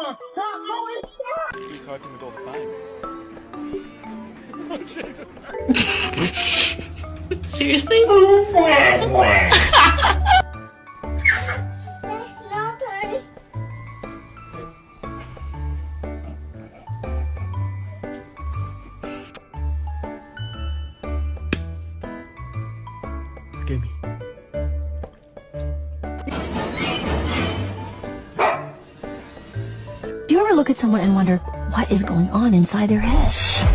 Who's coping with all the fame? Seriously? Give me. Do you ever look at someone and wonder what is going on inside their head?